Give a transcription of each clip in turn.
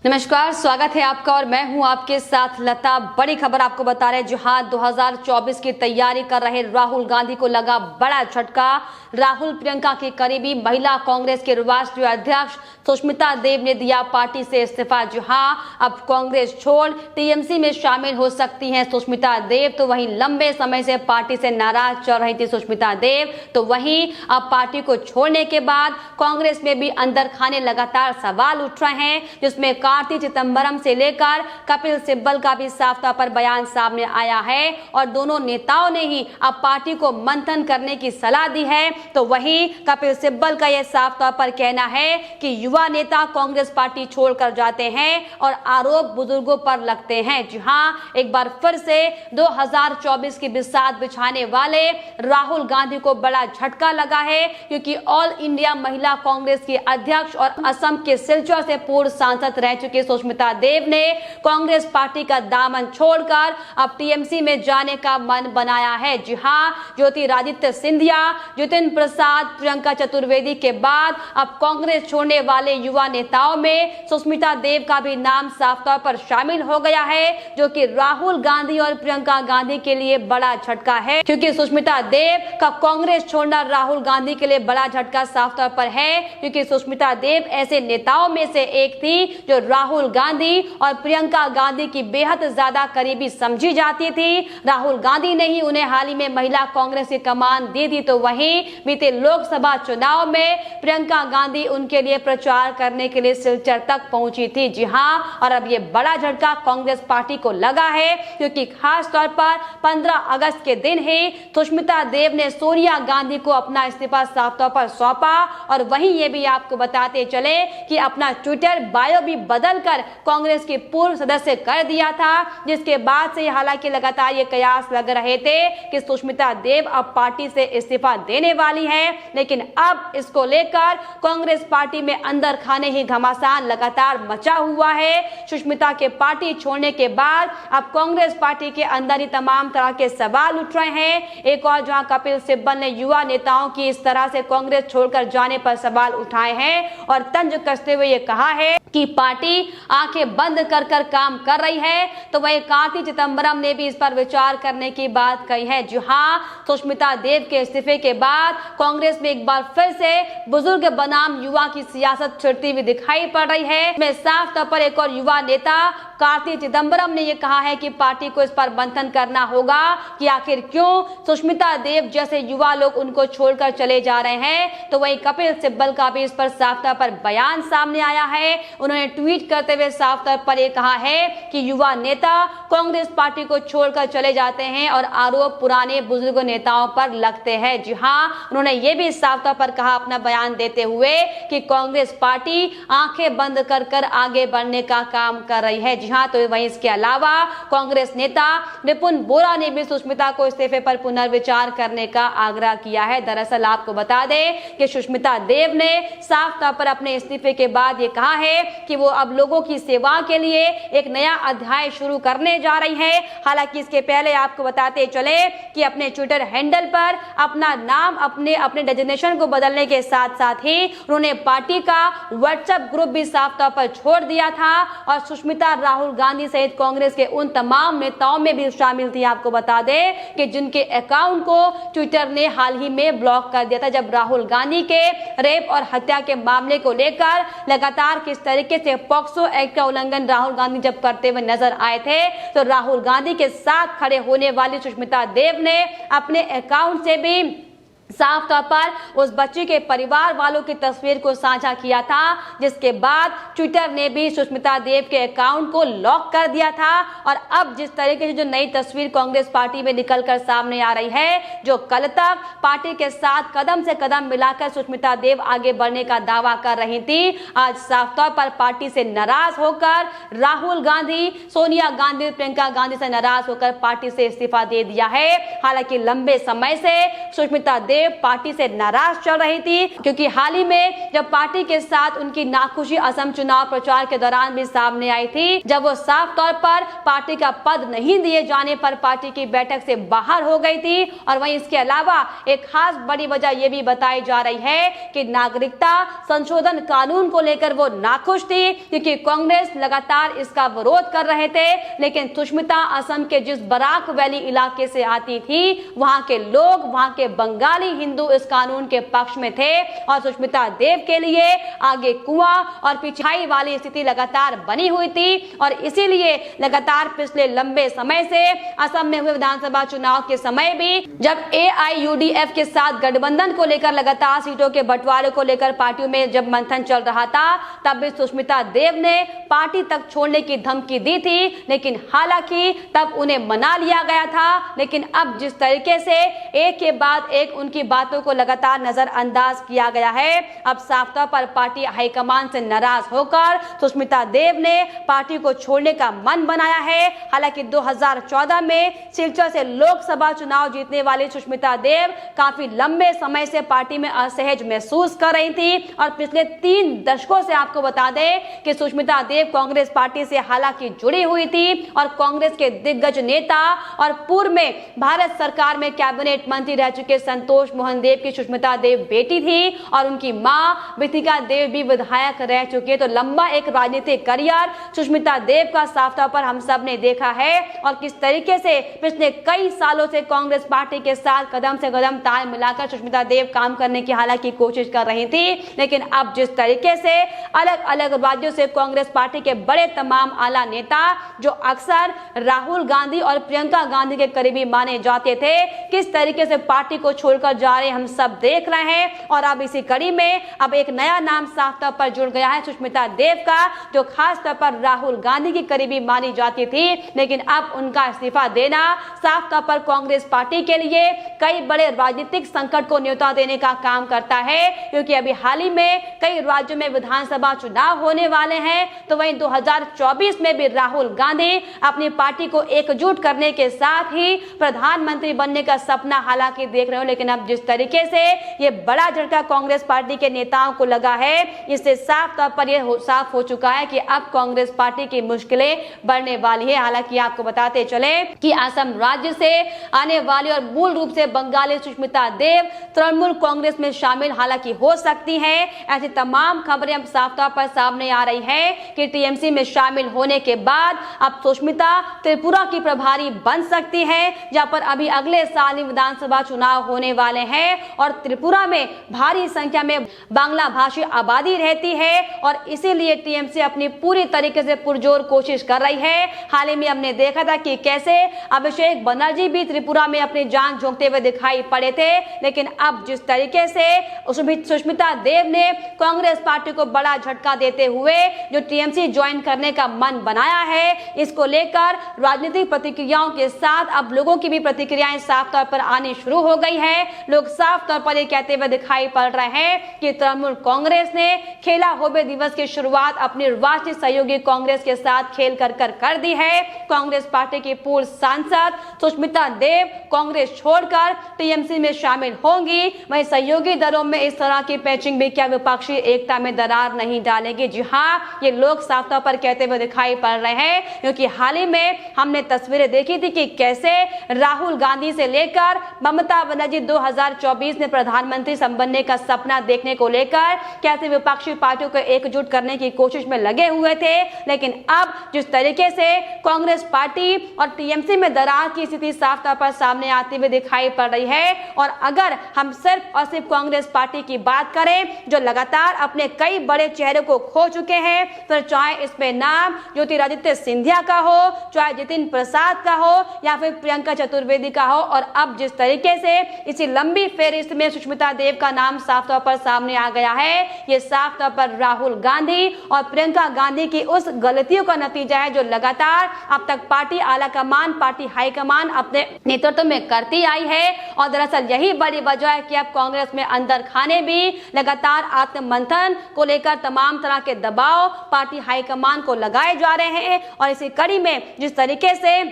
नमस्कार, स्वागत है आपका और मैं हूं आपके साथ लता। बड़ी खबर आपको बता रहे हैं, जहां 2024 की तैयारी कर रहे राहुल गांधी को लगा बड़ा झटका। राहुल प्रियंका की करीबी महिला कांग्रेस के राष्ट्रीय अध्यक्ष सुष्मिता देव ने दिया पार्टी से इस्तीफा। जहां अब कांग्रेस छोड़ टीएमसी में शामिल हो सकती हैं सुष्मिता देव। तो वहीं लंबे समय से पार्टी से नाराज चल रही थी सुष्मिता देव, तो वहीं अब पार्टी को छोड़ने के बाद कांग्रेस में भी अंदर खाने लगातार सवाल उठ रहे हैं, जिसमें कार्ति चिदंबरम से लेकर कपिल सिब्बल का भी साफ तौर पर बयान सामने आया है और दोनों नेताओं ने ही अब पार्टी को मंथन करने की सलाह दी है। तो वहीं कपिल सिब्बल का यह साफ तौर पर कहना है कि युवा नेता कांग्रेस पार्टी छोड़कर जाते हैं और आरोप बुजुर्गों पर लगते हैं। जी हां, एक बार फिर से 2024 की बिसात बिछाने वाले राहुल गांधी को बड़ा झटका लगा है, क्योंकि ऑल इंडिया महिला कांग्रेस की अध्यक्ष और असम के सिलचर से पूर्व सांसद रह चुकी सुष्मिता देव ने कांग्रेस पार्टी का दामन छोड़कर अब टीएमसी में जाने का मन बनाया है। जी हां, ज्योतिरादित्य सिंधिया, जितिन प्रसाद, प्रियंका चतुर्वेदी के बाद अब कांग्रेस छोड़ने वाले युवा नेताओं में सुष्मिता देव का भी नाम साफ तौर पर शामिल हो गया है, जो कि राहुल गांधी और प्रियंका गांधी के लिए बड़ा झटका है। क्योंकि सुष्मिता देव का कांग्रेस छोड़ना राहुल गांधी के लिए बड़ा झटका साफ तौर पर है, क्योंकि सुष्मिता देव ऐसे नेताओं में से एक थी जो राहुल गांधी और प्रियंका गांधी की बेहद ज्यादा करीबी समझी जाती थी। राहुल गांधी ने ही उन्हें हाल ही में महिला कांग्रेस की कमान दी थी। तो वहीं बीते लोकसभा चुनाव में प्रियंका गांधी उनके लिए प्रचार करने के लिए सिलचर तक पहुंची थी। जी हां, और अब ये बड़ा झटका कांग्रेस पार्टी को लगा है, क्योंकि खास तौर पर 15 अगस्त के दिन ही सुष्मिता देव ने सोनिया गांधी को अपना इस्तीफा साफ तौर पर सौंपा। और वहीं ये भी आपको बताते चले कि अपना ट्विटर बायो भी बदलकर कांग्रेस के पूर्व सदस्य कर दिया था, जिसके बाद से हालांकि लगातार ये कयास लग रहे थे कि सुष्मिता देव अब पार्टी से इस्तीफा देने वाली हैं। लेकिन अब इसको लेकर कांग्रेस पार्टी में अंदर खाने ही घमासान लगातार मचा हुआ है। सुष्मिता के पार्टी छोड़ने के बाद अब कांग्रेस पार्टी के अंदर ही तमाम तरह के सवाल उठ रहे हैं। एक और जहां कपिल सिब्बल ने युवा नेताओं की इस तरह से कांग्रेस छोड़कर जाने पर सवाल उठाए हैं और तंज कसते हुए ये कहा है कि पार्टी आंखें बंद कर कर काम कर रही है। तो वही कार्ति चिदंबरम ने भी इस पर विचार करने की बात कही है। जी हां, सुष्मिता देव के इस्तीफे के बाद कांग्रेस में एक बार फिर से बुजुर्ग बनाम युवा की सियासत छिड़ती हुई दिखाई पड़ रही है। मैं साफ तौर पर एक और युवा नेता कार्ति चिदंबरम ने यह कहा है कि पार्टी को इस पर मंथन करना होगा कि आखिर क्यों सुष्मिता देव जैसे युवा लोग उनको छोड़कर चले जा रहे हैं। तो वही कपिल सिब्बल का भी इस पर साफ तौर पर बयान सामने आया है। उन्होंने ट्वीट करते हुए साफ तौर पर यह कहा है कि युवा नेता कांग्रेस पार्टी को छोड़कर चले जाते हैं और आरोप पुराने बुजुर्ग नेताओं पर लगते हैं। जी हां, उन्होंने ये भी साफ तौर पर कहा अपना बयान देते हुए कि कांग्रेस पार्टी आंखें बंद कर कर आगे बढ़ने का काम कर रही है। जी हां, तो वहीं इसके अलावा कांग्रेस नेता रिपुन बोरा ने भी सुष्मिता को इस्तीफे पर पुनर्विचार करने का आग्रह किया है। दरअसल आपको बता दें कि सुष्मिता देव ने साफ तौर पर अपने इस्तीफे के बाद ये कहा है कि वो अब लोगों की सेवा के लिए एक नया अध्याय शुरू करने जा रही है। हालांकि इसके पहले आपको बताते चले कि अपने ट्विटर हैंडल पर अपना नाम अपने डेजिग्नेशन को बदलने के साथ साथ ही उन्होंने पार्टी का व्हाट्सएप ग्रुप भी साफ तौर पर छोड़ दिया था और सुष्मिता राहुल गांधी सहित कांग्रेस के उन तमाम नेताओं में भी शामिल थी। आपको बता दें कि जिनके अकाउंट को ट्विटर ने हाल ही में ब्लॉक कर दिया था, जब राहुल गांधी के रेप और हत्या के मामले को लेकर लगातार किस तरीके से पॉक्सो एक्ट का उल्लंघन राहुल गांधी जब करते हुए नजर आए थे, तो राहुल गांधी के साथ खड़े होने वाली सुष्मिता देव ने अपने अकाउंट से भी साफ तौर पर उस बच्ची के परिवार वालों की तस्वीर को साझा किया था, जिसके बाद ट्विटर ने भी सुष्मिता देव के अकाउंट को लॉक कर दिया था। और अब जिस तरीके से जो नई तस्वीर कांग्रेस पार्टी में निकलकर सामने आ रही है, जो कल तक पार्टी के साथ कदम से कदम मिलाकर सुष्मिता देव आगे बढ़ने का दावा कर रही थी, आज साफ तौर पर पार्टी से नाराज होकर राहुल गांधी, सोनिया गांधी, प्रियंका गांधी से नाराज होकर पार्टी से इस्तीफा दे दिया है। हालांकि लंबे समय से सुष्मिता देव देव पार्टी से नाराज चल रही थी, क्योंकि हाल ही में जब पार्टी के साथ उनकी नाखुशी असम चुनाव प्रचार के दौरान भी सामने आई थी, जब वो साफ तौर पर पार्टी का पद नहीं दिए जाने पर पार्टी की बैठक से बाहर हो गई थी। और वहीं इसके अलावा एक खास बड़ी वजह यह भी बताई जा रही है कि नागरिकता संशोधन कानून को लेकर वो नाखुश थी, क्योंकि कांग्रेस लगातार इसका विरोध कर रहे थे। लेकिन सुष्मिता असम के जिस बराक वैली इलाके से आती थी, वहां के लोग, वहां के बंगाली हिंदू इस कानून के पक्ष में थे और सुष्मिता देव के लिए आगे कुआं और पिछाई वाली स्थिति लगातार बनी हुई थी। और इसीलिए लगातार पिछले लंबे समय से असम में हुए विधानसभा चुनाव के समय भी जब AIUDF के साथ गठबंधन को लेकर लगातार सीटों के बंटवारे को लेकर पार्टियों में जब मंथन चल रहा था, तब भी सुष्मिता देव ने पार्टी तक छोड़ने की धमकी दी थी। लेकिन हालांकि तब उन्हें मना लिया गया था। लेकिन अब जिस तरीके से एक के बाद एक उनकी बातों को लगातार नजरअंदाज किया गया है, अब साफ तौर पर पार्टी हाईकमान से नाराज होकर सुष्मिता देव ने पार्टी को छोड़ने का मन बनाया है। हालांकि 2014 में सिलचर से लोकसभा चुनाव जीतने वाली सुष्मिता देव काफी लंबे समय से पार्टी में असहज महसूस कर रही थी। और पिछले 3 दशकों से आपको बता दें कि सुष्मिता देव कांग्रेस पार्टी से हालांकि जुड़ी हुई थी और कांग्रेस के दिग्गज नेता और पूर्व में भारत सरकार में कैबिनेट मंत्री रह चुके संतोष मोहन देव की सुष्मिता देव बेटी थी और उनकी मां विथिका देव भी विधायक रह चुके। तो लंबा एक राजनीतिक करियर सुष्मिता देव का साफ तौर पर हम सब ने देखा है और किस तरीके से पिछले कई सालों से कांग्रेस पार्टी के साथ कदम से कदम ताल मिलाकर सुष्मिता देव काम करने की हालांकि कोशिश कर रही थी। लेकिन अब जिस तरीके से अलग अलग राज्यों से कांग्रेस पार्टी के बड़े तमाम आला नेता जो अक्सर राहुल गांधी और प्रियंका गांधी के करीबी माने जाते थे, किस तरीके से पार्टी को छोड़कर जा रहे हम सब देख रहे हैं। और अब इसी कड़ी में अब एक नया नाम साफ तौर पर जुड़ गया है सुष्मिता देव का, जो खास तौर पर राहुल गांधी की करीबी मानी जाती थी। लेकिन अब उनका इस्तीफा देना साफ तौर पर कांग्रेस पार्टी के लिए कई बड़े राजनीतिक संकट को न्योता देने का काम करता है, क्योंकि अभी हाल ही में कई राज्यों में विधानसभा चुनाव होने वाले हैं। तो वहीं 2024 में भी राहुल गांधी अपनी पार्टी को एकजुट करने के साथ ही प्रधानमंत्री बनने का सपना हालांकि देख रहे हो। लेकिन अब जिस तरीके से ये बड़ा झटका कांग्रेस पार्टी के नेताओं को लगा है, इससे साफ तौर पर यह साफ हो चुका है कि अब कांग्रेस पार्टी की मुश्किलें बढ़ने वाली है। हालांकि आपको बताते चले कि असम राज्य से आने वाली और मूल रूप से बंगाली सुष्मिता देव तृणमूल कांग्रेस में शामिल हालांकि हो सकती हैं। ऐसी तमाम खबरें अब साफ तौर पर सामने आ रही है कि टीएमसी में शामिल होने के बाद अब सुष्मिता त्रिपुरा की प्रभारी बन सकती है, जहां पर अभी अगले साल ही विधानसभा चुनाव होने वाले हैं और त्रिपुरा में भारी संख्या में बांग्ला भाषी आबादी रहती है और इसीलिए टीएमसी अपनी पूरी तरीके से पुरजोर कोशिश कर रही है। हाल ही में हमने देखा था कि कैसे अभिषेक बनर्जी भी त्रिपुरा में अपनी जान झोंकते हुए दिखाई पड़े थे। लेकिन अब जिस तरीके से सुष्मिता देव ने कांग्रेस पार्टी को बड़ा झटका देते हुए जो टीएमसी ज्वाइन करने का मन बनाया है, इसको लेकर राजनीतिक प्रतिक्रियाओं के साथ अब लोगों की भी प्रतिक्रियाएं साफ तौर पर आनी शुरू हो गई है। लोग साफ तौर पर ये कहते हुए दिखाई पड़ रहे हैं कि तृणमूल कांग्रेस ने खेला होबे दिवस की शुरुआत अपनी राष्ट्रीय सहयोगी कांग्रेस के साथ खेल कर दी है। कांग्रेस पार्टी की पूर्व सांसद सुष्मिता देव कांग्रेस छोड़कर टीएमसी में शामिल होंगी। वहीं सहयोगी दलों में इस तरह की पैचिंग भी क्या विपक्षी एकता में दरार नहीं डालेगी? जी हाँ, ये लोग साफ तौर पर कहते हुए दिखाई पड़ रहे हैं, क्योंकि हाल ही में हमने तस्वीरें देखी थी कि कैसे राहुल गांधी से लेकर ममता बनर्जी 2024 में प्रधानमंत्री बनने का सपना देखने को लेकर कैसे विपक्षी पार्टियों को एकजुट करने की कोशिश में लगे हुए थे। लेकिन अब जिस तरीके से कांग्रेस पार्टी और टीएमसी में दरार की स्थिति साफ तौर पर सामने आती हुई दिखाई पड़ रही है। और अगर हम सिर्फ और सिर्फ कांग्रेस पार्टी की बात करें जो लगातार अपने कई बड़े चेहरे को खो चुके हैं, तो चाहे इसमें नाम ज्योतिरादित्य सिंधिया का हो, चाहे जितिन प्रसाद का हो या फिर प्रियंका चतुर्वेदी का हो, और अब जिस तरीके से इसी लंबी फेरिस्त में सुष्मिता देव का नाम साफ तौर पर सामने आ गया है, ये साफ तौर पर राहुल गांधी और प्रियंका गांधी की उस गलतियों का नतीजा है जो लगातार अब तक पार्टी आला कमान, पार्टी हाईकमान अपने नेतृत्व में करती आई है। और दरअसल यही बड़ी वजह है कि अब कांग्रेस में अंदर खाने भी लगातार आत्ममंथन को लेकर तमाम तरह के दबाव पार्टी हाईकमान को लगाए जा रहे हैं। और इसी कड़ी में जिस तरीके से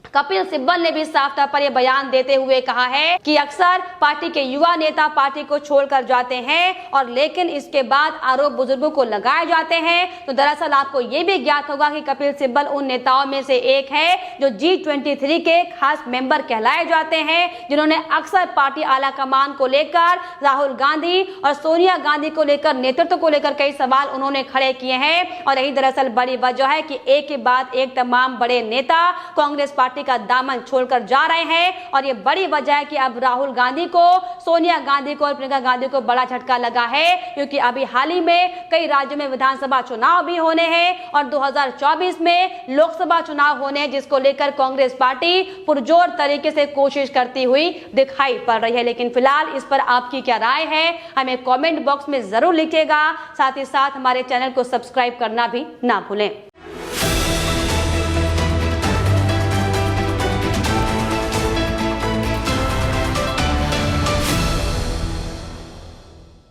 कपिल सिब्बल ने भी साफ तौर पर यह बयान देते हुए कहा है कि अक्सर पार्टी के युवा नेता पार्टी को छोड़कर जाते हैं और लेकिन इसके बाद आरोप बुजुर्गों को लगाए जाते हैं। तो दरअसल आपको ये भी ज्ञात होगा कि कपिल सिब्बल उन नेताओं में से एक है जो G23 के खास मेंबर कहलाए जाते हैं, जिन्होंने अक्सर पार्टी आला कमान को लेकर राहुल गांधी और सोनिया गांधी को लेकर, नेतृत्व को लेकर कई सवाल उन्होंने खड़े किए हैं। और यही दरअसल बड़ी वजह है कि एक के बाद एक तमाम बड़े नेता कांग्रेस पार्टी का दामन छोड़कर जा रहे हैं। और ये बड़ी वजह है कि अब राहुल गांधी को, सोनिया गांधी को और प्रियंका गांधी को बड़ा झटका लगा है, क्योंकि अभी हाल ही में कई राज्यों में विधानसभा चुनाव भी होने हैं और 2024 में लोकसभा चुनाव होने हैं, जिसको लेकर कांग्रेस पार्टी पुरजोर तरीके से कोशिश करती हुई दिखाई पड़ रही है। लेकिन फिलहाल इस पर आपकी क्या राय है, हमें कमेंट बॉक्स में जरूर लिखिएगा। साथ ही साथ हमारे चैनल को सब्सक्राइब करना भी ना भूलें।